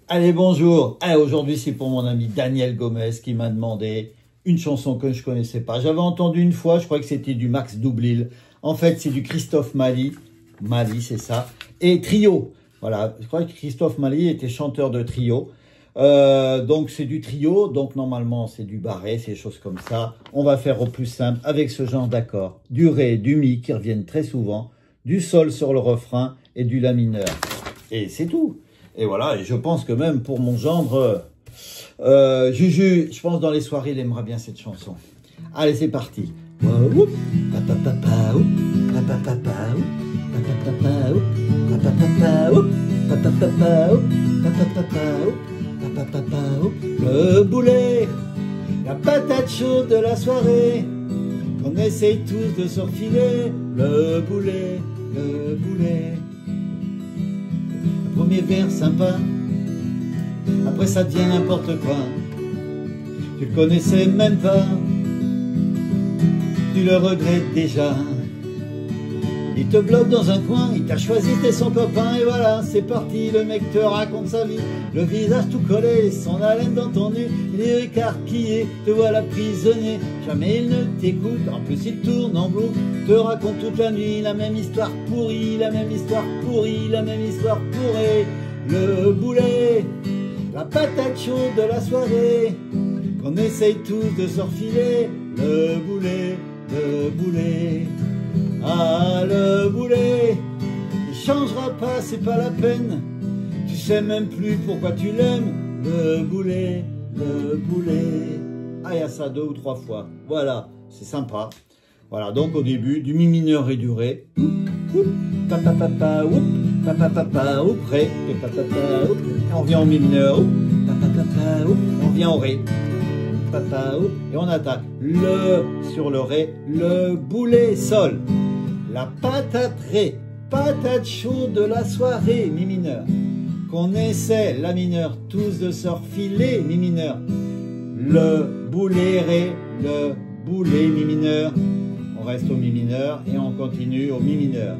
Allez, bonjour. Aujourd'hui, c'est pour mon ami Daniel Gomez qui m'a demandé une chanson que je connaissais pas. J'avais entendu une fois, je crois que c'était du Max Doublil. En fait, c'est du Christophe Maé. Maé, c'est ça. Et Trio. Voilà, je crois que Christophe Maé était chanteur de Trio. Donc, c'est du trio. Donc, normalement, c'est du barré, c'est des choses comme ça. On va faire au plus simple avec ce genre d'accords. Du ré, du mi qui reviennent très souvent. Du sol sur le refrain et du la mineur. Et c'est tout. Et voilà, et je pense que même pour mon gendre, Juju, je pense dans les soirées, il aimera bien cette chanson. Allez, c'est parti. Le boulet, la patate chaude de la soirée, qu'on essaye tous de se refiler. Le boulet, le boulet. Premier vers sympa, après ça devient n'importe quoi. Tu le connaissais même pas, tu le regrettes déjà. Il te bloque dans un coin, il t'a choisi, t'es son copain. Et voilà, c'est parti, le mec te raconte sa vie. Le visage tout collé, son haleine dans ton nez. Il est écarquillé, te voilà prisonnier. Jamais il ne t'écoute, en plus il tourne en boucle. Te raconte toute la nuit la même histoire pourrie, la même histoire pourrie, la même histoire pourrie. Le boulet, la patate chaude de la soirée, qu'on essaye tous de se refiler. Le boulet, le boulet. Ah, le boulet, il changera pas, c'est pas la peine. Tu sais même plus pourquoi tu l'aimes. Le boulet, le boulet. Ah, il y a ça 2 ou 3 fois. Voilà, c'est sympa. Voilà, donc au début, du mi mineur et du ré. Papa, papa, oup, papa, papa, oup, ré. Papa, oup. Et on vient au mi mineur. Papa, papa, oup. On vient au ré. Papa, oup. Et on attaque le sur le ré, le boulet, sol. La patate ré, patate chaude de la soirée, mi mineur. Qu'on essaie, la mineur, tous de se refiler, mi mineur. Le boulet ré, le boulet, mi mineur. On reste au mi mineur et on continue au mi mineur.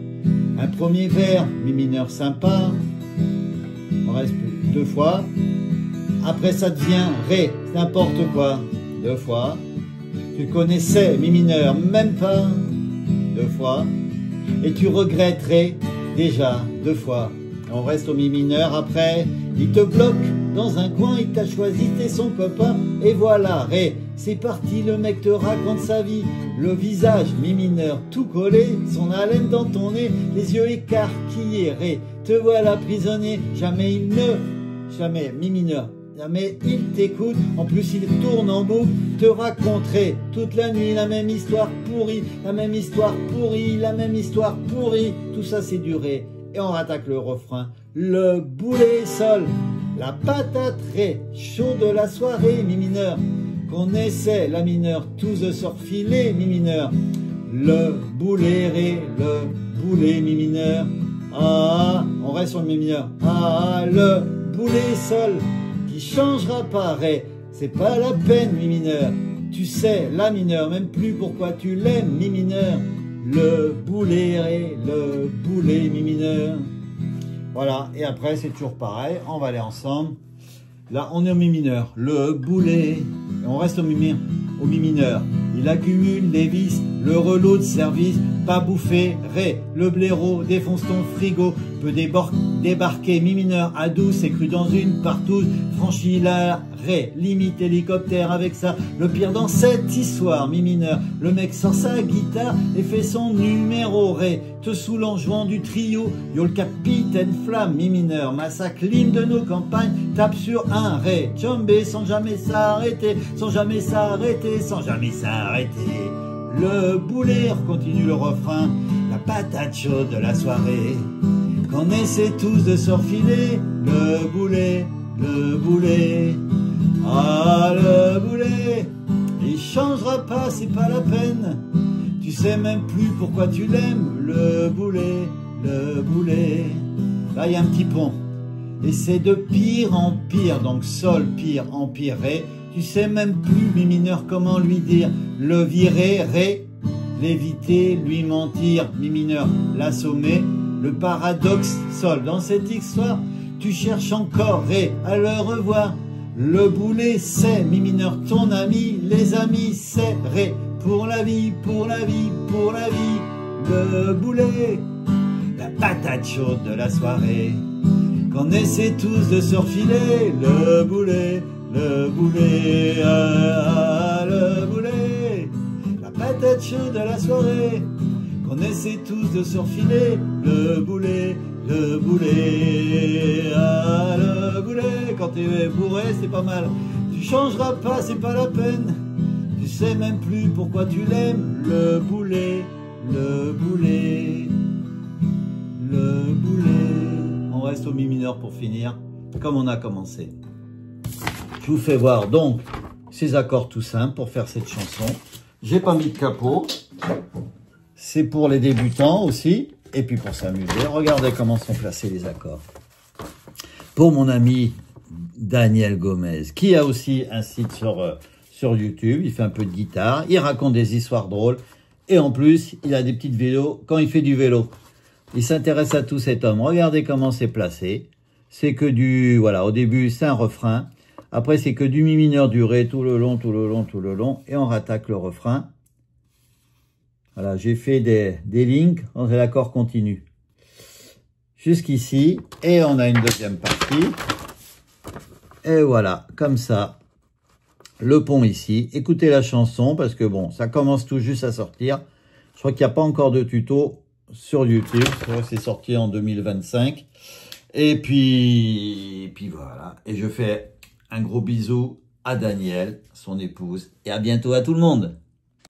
Un premier vers, mi mineur sympa. On reste plus 2 fois. Après ça devient ré, n'importe quoi. 2 fois. Tu connaissais, mi mineur, même pas. 2 fois. Et tu regretterais déjà 2 fois. On reste au mi mineur après. Il te bloque dans un coin, il t'a choisi, t'es son copain. Et voilà, ré, c'est parti, le mec te raconte sa vie. Le visage, mi mineur, tout collé, son haleine dans ton nez, les yeux écarquillés, ré, te voilà prisonnier. Jamais il ne, jamais, mi mineur. Mais il t'écoute, en plus il tourne en boucle, te raconterait toute la nuit la même histoire pourrie, la même histoire pourrie, la même histoire pourrie. Tout ça c'est du ré. Et on rattaque le refrain. Le boulet sol, la patate ré, chaud de la soirée, mi mineur. Qu'on essaie, la mineur, tous de se refiler, mi mineur. Le boulet ré, le boulet mi mineur. Ah, on reste sur le mi mineur. Ah, le boulet sol. Changera pas, ré, c'est pas la peine, mi mineur. Tu sais, la mineur, même plus pourquoi tu l'aimes, mi mineur. Le boulet ré, le boulet mi mineur. Voilà, et après c'est toujours pareil, on va aller ensemble. Là, on est au mi mineur, le boulet, et on reste au mi mineur. Il accumule les vices, le relot de service, pas bouffé, ré, le blaireau, défonce ton frigo, peut débarquer, mi mineur à 12, c'est cru dans une partouze, franchit la ré, limite hélicoptère avec ça, le pire dans cette histoire, mi mineur, le mec sort sa guitare et fait son numéro ré, te saoule en jouant du trio, yo le capitaine flamme, mi mineur, massacre l'hymne de nos campagnes, tape sur un ré, tchombé sans jamais s'arrêter, sans jamais s'arrêter, sans jamais s'arrêter. Le boulet, continue le refrain, la patate chaude de la soirée, qu'on essaie tous de se refiler. Le boulet, le boulet, ah le boulet, il changera pas, c'est pas la peine. Tu sais même plus pourquoi tu l'aimes. Le boulet, le boulet. Là il y a un petit pont. Et c'est de pire en pire, donc sol, pire, empire, ré. Tu sais même plus, mi mineur, comment lui dire. Le virer, ré, l'éviter, lui mentir, mi mineur, l'assommer. Le paradoxe, sol. Dans cette histoire, tu cherches encore Ré à le revoir. Le boulet c'est mi mineur ton ami, les amis c'est Ré pour la vie, pour la vie, pour la vie. Le boulet, la patate chaude de la soirée, qu'on essaie tous de se refiler. Le boulet, le boulet, le boulet, la patate chaude de la soirée, qu'on essaie tous de se refiler. Le boulet, le boulet, le boulet. Quand t'es bourré, c'est pas mal. Tu changeras pas, c'est pas la peine. Tu sais même plus pourquoi tu l'aimes. Le boulet, le boulet, le boulet. On reste au mi mineur pour finir, comme on a commencé. Je vous fais voir donc ces accords tout simples pour faire cette chanson. J'ai pas mis de capot. C'est pour les débutants aussi. Et puis pour s'amuser, regardez comment sont placés les accords. Pour mon ami Daniel Gomez, qui a aussi un site sur YouTube, il fait un peu de guitare, il raconte des histoires drôles, et en plus, il a des petites vidéos quand il fait du vélo. Il s'intéresse à tout cet homme. Regardez comment c'est placé. C'est que du, voilà, au début, c'est un refrain. Après, c'est que du mi mineur, du ré, tout le long, tout le long, tout le long, et on rattaque le refrain. Voilà, j'ai fait des lignes entre l'accord continu jusqu'ici, et on a une deuxième partie. Et voilà, comme ça, le pont ici. Écoutez la chanson, parce que bon, ça commence tout juste à sortir. Je crois qu'il n'y a pas encore de tuto sur YouTube. C'est vrai que c'est sorti en 2025. Et puis voilà. Et je fais un gros bisou à Daniel, son épouse, et à bientôt à tout le monde.